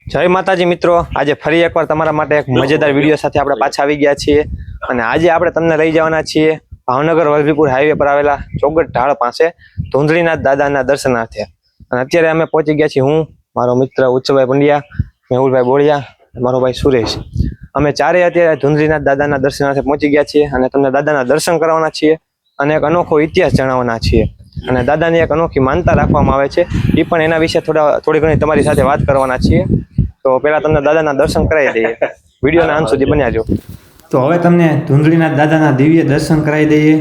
જય માતાજી મિત્રો, આજે ફરી એકવાર તમારા માટે એક મજેદાર વિડીયો સાથે આપણે પાછા આવી ગયા છીએ અને આજે આપણે તમને લઈ જવાના છીએ ભાવનગર વલભીપુર હાઈવે પર આવેલા ચોગટ ઢાળ પાસે ધુંધળીનાથ દાદાના દર્શનાર્થે। અને અત્યારે અમે પહોંચી ગયા છીએ, હું, મારો મિત્ર ઉચ્ચભાઈ પંડ્યા, મેહુલભાઈ બોળિયા, મારો ભાઈ સુરેશ। અમે ચારે અત્યારે ધુંધળીનાથ દાદાના દર્શનાર્થે પહોંચી ગયા છીએ અને તમને દાદાના દર્શન કરવાના છીએ અને એક અનોખો ઇતિહાસ જણાવવાના છીએ અને દાદાની એક અનોખી માનતા રાખવામાં આવે છે, એ પણ એના વિશે થોડી ઘણી તમારી સાથે વાત કરવાના છીએ। તો પહેલા તમને દાદાના દર્શન કરાવી દઈએ, વિડીયોના અંત સુધી બન્યા જો। તો હવે તમને ધુંધળીનાથ દાદાના દિવ્ય દર્શન કરાવી દઈએ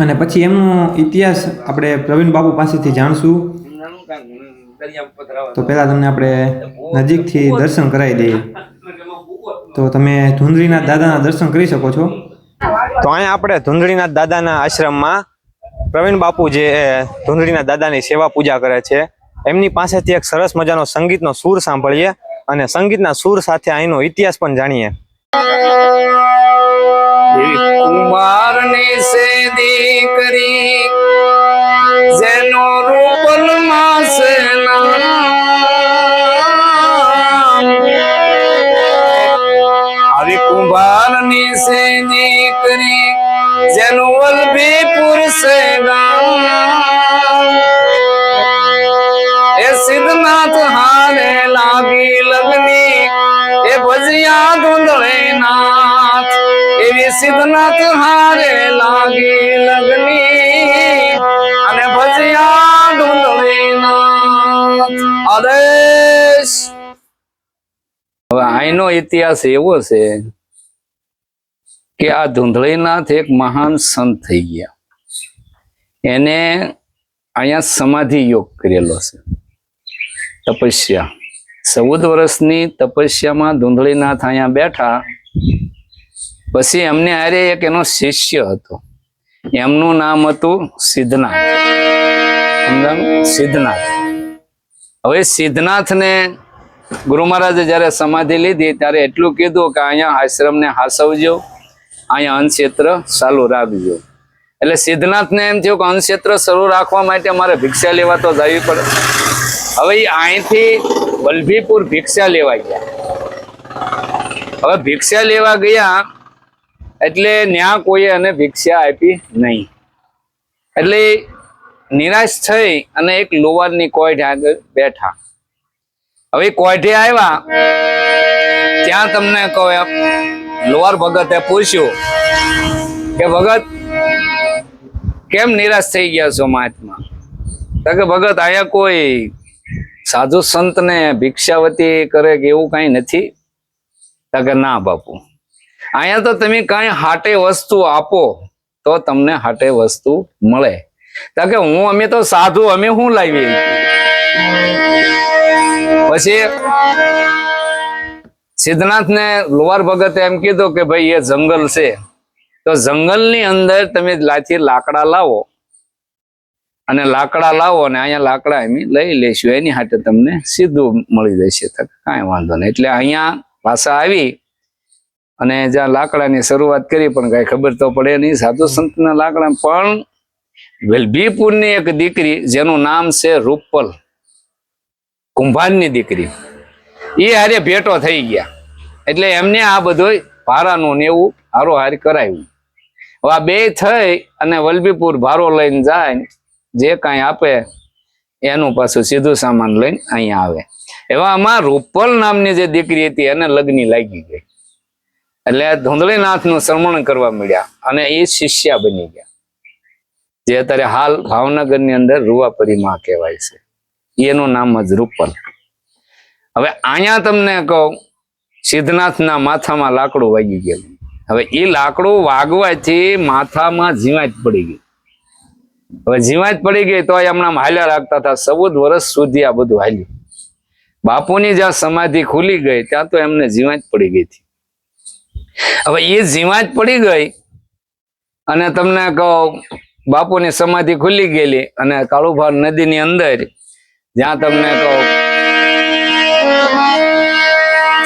અને પછી એમનો ઇતિહાસ આપણે પ્રવીણ બાપુ પાસેથી જાણશું। તો પહેલા તમને આપણે નજીકથી દર્શન કરાવી દઈએ, તો તમે ધુંધળીનાથ દાદાના દર્શન કરી શકો છો। તો અહીંયા આપણે ધુંધળીનાથ દાદાના આશ્રમમાં પ્રવીણ બાપુ જે ધુંધળીનાથ દાદાની સેવા પૂજા કરે છે, એમની પાસેથી એક સરસ મજાનો સંગીતનો સૂર સાંભળીએ અને સંગીતના સૂર સાથે અહીંનો ઇતિહાસ પણ જાણીએ। કુંભારની સે દીકરી જેનો રૂપલમાં છે આવી કુંભારની સે દીકરી જેનો વલભીપુર છે એ સિદ્ધનાથ હારે લાગી લગની એ ભજિયા ધુંધળીનાથ એવી સિદ્ધનાથ હારે લાગી લગની અને ભજિયા ધુંધળીનાથ આદેશ। હવે આનો ઇતિહાસ એવો છે કે આ ધુંધળીનાથ એક મહાન સંત થઈ ગયા, એને અહીંયા સમાધિ યોગ કરેલો છે, તપસ્યા 14 વર્ષની તપસ્યામાં ધુંધળીનાથ અહીંયા બેઠા। પછી એમને હારે એક એનો શિષ્ય હતો, એમનું નામ હતું સિદ્ધનાથ। સિદ્ધનાથ, હવે સિદ્ધનાથને ગુરુ મહારાજે જયારે સમાધિ લીધી ત્યારે એટલું કીધું કે અહીંયા આશ્રમને હાસવજો, અહીંયા અન્નક્ષેત્ર ચાલુ રાખજો। એટલે સિદ્ધનાથને એમ થયું કે અન્નક્ષેત્ર શરૂ રાખવા માટે મારે ભિક્ષા લેવા તો જવી પડે। હવે અહીંથી વલભીપુર ભિક્ષા લેવા ગયા। હવે ભિક્ષા લેવા ગયા એટલે ત્યાં કોઈએ એને ભિક્ષા આપી નહીં, એટલે નિરાશ થઈ અને એક લોવારની કોઠે આગળ બેઠા। હવે કોઠે આવ્યા ત્યાં તમને કહો એમ લોહાર ભગતે પૂછ્યું કે ભગત કેમ નિરાશ થઈ ગયા છો મહાત્મા? તો કે ભગત અહીંયા કોઈ સાધુ સંત ને ભિક્ષાવતી કરે કે એવું કઈ નથી? તો કે ના બાપુ, અહીંયા તો તમે કઈ હાટે વસ્તુ આપો તો તમને હાટે વસ્તુ મળે। તો કે અમે તો સાધુ, અમે શું લાવીએ? પછી સિદ્ધનાથ ને લોહાર ભગતે એમ કીધું કે ભાઈ એ જંગલ છે, તો જંગલની અંદર તમે લાકડા લાવો અને લાકડા લાવો અને અહીંયા લાકડા અમે લઈ લઈશું, એની હાથે તમને સીધું મળી જશે। કાંઈ વાંધો નહીં। એટલે અહીંયા પાછા આવી અને જ્યાં લાકડાની શરૂઆત કરી પણ કઈ ખબર તો પડે નહીં, સાધુ સંતના લાકડા। પણ વલભીપુરની એક દીકરી જેનું નામ છે રૂપલ, કુંભારની દીકરી, એ હારે ભેટો થઈ ગયા, એટલે એમને આ બધું ભારાનું ને એવું હારોહાર કરાવ્યું। હવે આ બે થઈ અને વલભીપુર ભારો લઈને જાય, જે કાંઈ આપે એનું પાછું સીધું સામાન લઈને અહીંયા આવે। એવામાં રૂપલ નામની જે દીકરી હતી એને લગ્ન લાગી ગઈ, એટલે ધુંધળીનાથનું શ્રવણ કરવા મળ્યા અને એ શિષ્યા બની ગયા, જે અત્યારે હાલ ભાવનગરની અંદર રૂવાપરીમાં કહેવાય છે, એનું નામ જ રૂપલ। હવે અહીંયા તમને કહું, સિદ્ધનાથના માથામાં લાકડું વાગી ગયેલું। હવે એ લાકડું વાગવાથી માથામાં જીવાત પડી ગઈ। હવે જીવાત પડી ગઈ તો હમણાં હાલ્યા રાખતા હતા, 14 વર્ષ સુધી આ બધું હાલ્યું। બાપુની જ્યાં સમાધિ ખુલી ગઈ ત્યાં તો એમને જીવાત પડી ગઈ હતી। હવે એ જીવાત પડી ગઈ અને તમને કહું બાપુની સમાધિ ખુલી ગયેલી અને કાળુભાર નદીની અંદર જ્યાં તમને કહું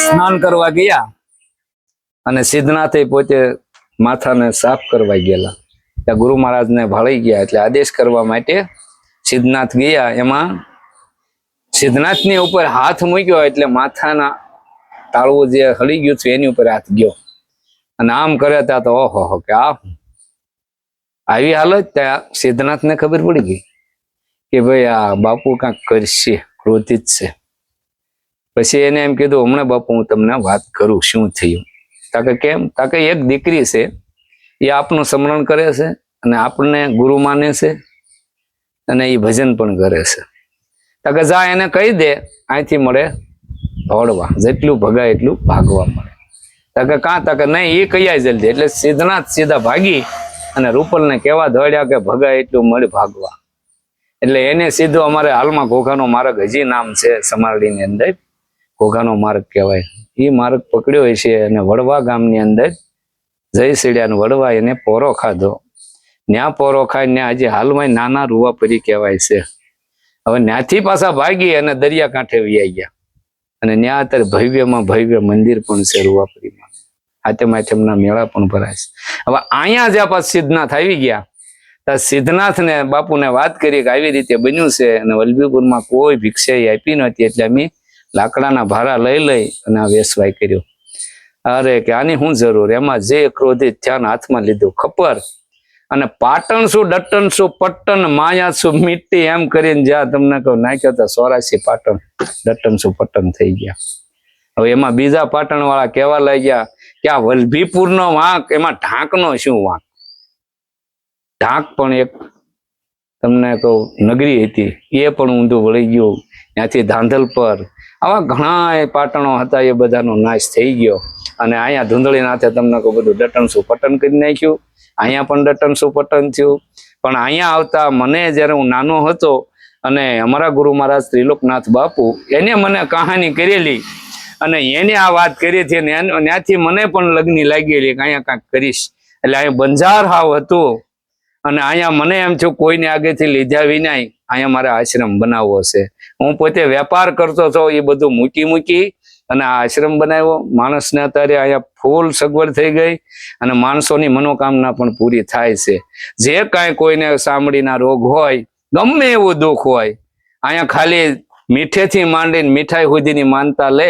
સ્નાન કરવા ગયા અને સિદ્ધનાથે પોતે માથાને સાફ કરવા ગયેલા, ત્યાં ગુરુ મહારાજને ભાળી ગયા, એટલે આદેશ કરવા માટે સિદ્ધનાથ ગયા। એમાં સિદ્ધનાથની ઉપર હાથ મૂક્યો એટલે માથાના તાળવું જે હળી ગયું હતું એની ઉપર હાથ ગયો અને આમ કરે ત્યાં તો ઓહો કે આવી હાલત ત્યાં સિદ્ધનાથને ખબર પડી ગઈ કે ભાઈ આ બાપુ કાંઈક કરશે, ક્રોધિત છે. પછી એને એમ કીધું હમણાં બાપુ હું તમને વાત કરું શું થયું. તાકે કેમ? તાકે એક દીકરી છે એ આપનું સ્મરણ કરે છે અને આપણને ગુરુ માને છે અને એ ભજન પણ કરે છે. તાકે જા એને કહી દે અહીંથી મળે ભોળવા, જેટલું ભગાય એટલું ભાગવા મળે. તાકે કાં? તાકે નહીં એ કયા જલ્દી. એટલે સિદ્ધનાથ સીધા ભાગી અને રૂપલને કહેવા દોડ્યા કે ભગાય એટલું મળે ભાગવા. એટલે એને સીધું અમારે હાલમાં ઘોઘાનો માર્ગ હજી નામ છે સમારડીની અંદર, ઘોઘાનો માર્ગ કહેવાય. એ માર્ગ પકડ્યો છે અને વડવા ગામની અંદર જય સીડ્યા વડવા એને પોરો ખાધો. ન્યા પોરો ખાઈને આજે હાલમાં નાના રૂવાપરી કહેવાય છે. હવે ત્યાંથી પાછા ભાગી અને દરિયાકાંઠે વહી ગયા અને ત્યાં અત્યારે ભવ્યમાં ભવ્ય મંદિર પણ છે રૂવાપરીમાં. હાથેમાથેમના મેળા પણ ભરાય છે. હવે અહીંયા જ્યાં પાછા સિદ્ધનાથ આવી ગયા ત્યાં સિદ્ધનાથને બાપુને વાત કરી કે આવી રીતે બન્યું છે અને વલભીપુરમાં કોઈ ભિક્ષા આપી નહોતી એટલે અમે લાકડાના ભારા લઈ અને આ વેસવાય કર્યો. અરે કે આની શું જરૂર? એમાં જે ક્રોધિત ધ્યાન હાથમાં લીધું ખપર અને પાટણ શું ડટ્ટન શું પટ્ટન માયા શું મીટી એમ કરીને જ્યાં તમને કહું નાખ્યો તો 84 પાટણ ડટ્ટન શું પટ્ટન થઈ ગયા. હવે એમાં બીજા પાટણ વાળા કહેવા લાગ્યા કે આ વલભીપુરનો વાંક, એમાં ઢાંકનો શું વાંક? ઢાંક પણ એક તમને કહું નગરી હતી, એ પણ ઊંધું વળી ગયું. ત્યાંથી ધાંધલ પર આવા ઘણા પાટણો હતા, એ બધાનો નાશ થઈ ગયો. અને અહીંયા ધૂંધળીનાથે તમને કહું બધું ડટન શું પટન કરી નાખ્યું. અહીંયા પણ ડટન શું પટન થયું. પણ અહીંયા આવતા મને જ્યારે હું નાનો હતો અને અમારા ગુરુ મહારાજ ત્રિલોકનાથ બાપુ એને મને કહાની કરેલી અને એને આ વાત કરી હતી અને ત્યાંથી મને પણ લગ્ની લાગેલી કે અહીંયા કાંઈક કરીશ. એટલે અહીંયા બંજાર હાવ હતું અને અહીંયા મને એમ થયું કોઈને આગેથી લીધા વિના અહીંયા મારે આશ્રમ બનાવવો છે. હું પોતે વેપાર કરતો હતો, એ બધું મૂકી અને આ આશ્રમ બનાવ્યો. માણસને અત્યારે અહીંયા ફૂલ સગવડ થઈ ગઈ અને માણસોની મનોકામના પણ પૂરી થાય છે. જે કાંઈ કોઈને ચામડીના રોગ હોય, ગમે એવું દુઃખ હોય, અહીંયા ખાલી મીઠેથી માંડીને મીઠાઈ સુધીની માનતા લે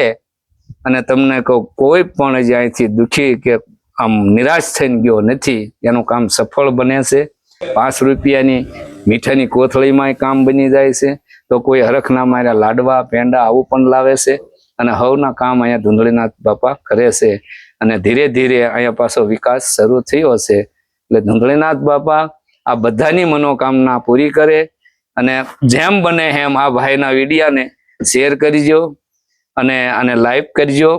અને તમને કહું કોઈ પણ જ અહીંથી દુઃખી કે આમ નિરાશ થઈને ગયો નથી. એનું કામ સફળ બને છે. 5 રૂપિયાની મીઠાઈની કોથળીમાં કામ બની જાય છે. તો કોઈ હરખના માર્યા લાડવા પેંડા આવું પણ લાવે છે અને હવના કામ અહીંયા ધૂંધળીનાથ બાપા કરે છે. અને ધીરે ધીરે અહીંયા પાછો વિકાસ શરૂ થયો છે. એટલે ધૂંધળીનાથ બાપા આ બધાની મનોકામના પૂરી કરે. અને જેમ બને એમ આ ભાઈના વિડીયાને શેર કરજો અને આને લાઈક કરજો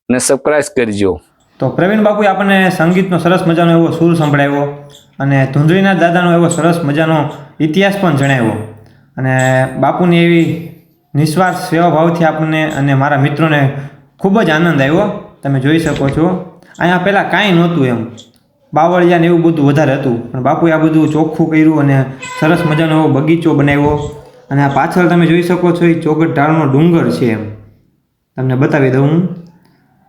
અને સબસ્ક્રાઇબ કરજો. તો પ્રવીણ બાપુએ આપણને સંગીતનો સરસ મજાનો એવો સૂર સંભળાવ્યો અને ધૂંધળીનાથ દાદાનો એવો સરસ મજાનો ઇતિહાસ પણ જણાવ્યો અને બાપુની એવી નિસ્વાર્થ સેવાભાવથી આપણને અને મારા મિત્રોને ખૂબ જ આનંદ આવ્યો. તમે જોઈ શકો છો અહીંયા પહેલાં કાંઈ નહોતું, એમ બાવળિયા ને એવું બધું વધારે હતું, પણ બાપુએ આ બધું ચોખ્ખું કર્યું અને સરસ મજાનો એવો બગીચો બનાવ્યો. અને આ પાછળ તમે જોઈ શકો છો એ ચોગઠ ઢાળનો ડુંગર છે, એમ તમને બતાવી દઉં હું.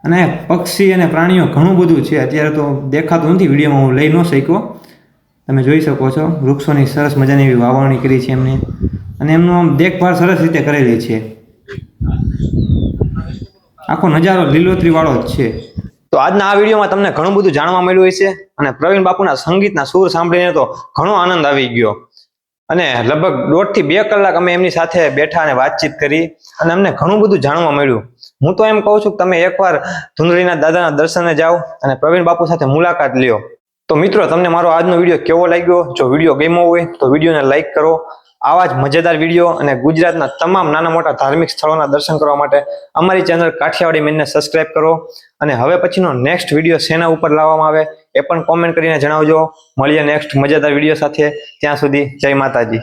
અને પક્ષી અને પ્રાણીઓ ઘણું બધું છે. અત્યારે તો દેખાતું નથી, વિડીયોમાં હું લઈ ન શક્યો. તમે જોઈ શકો છો વૃક્ષોની સરસ મજાની એવી વાવણી કરી છે એમને અને એમનું આમ દેખભાળ સરસ રીતે કરેલી છે. આખો નજારો લીલોતરી વાળો જ છે. તો આજના આ વિડીયોમાં તમને ઘણું બધું જાણવા મળ્યું હોય છે અને પ્રવીણ બાપુના સંગીતના સૂર સાંભળીને તો ઘણો આનંદ આવી ગયો અને લગભગ 1.5 થી 2 કલાક અમે એમની સાથે બેઠા અને વાતચીત કરી અને અમને ઘણું બધું જાણવા મળ્યું. હું તો એમ કહું છું કે તમે એકવાર ધૂંધળીનાથ દાદાના દર્શને જાઓ અને પ્રવીણ બાપુ સાથે મુલાકાત લ્યો. તો મિત્રો, તમને મારો આજનો વિડીયો કેવો લાગ્યો? જો વિડીયો ગમ્યો હોય તો વિડીયોને લાઈક કરો. આવા જ મજેદાર વિડીયો અને ગુજરાતના તમામ નાના મોટા ધાર્મિક સ્થળોના દર્શન કરવા માટે અમારી ચેનલ કાઠિયાવાડી મેનને સબસ્ક્રાઇબ કરો. અને હવે પછીનો નેક્સ્ટ વિડીયો શેના ઉપર લાવવામાં આવે એ પણ કોમેન્ટ કરીને જણાવજો. મળીએ નેક્સ્ટ મજેદાર વિડીયો સાથે. ત્યાં સુધી જય માતાજી.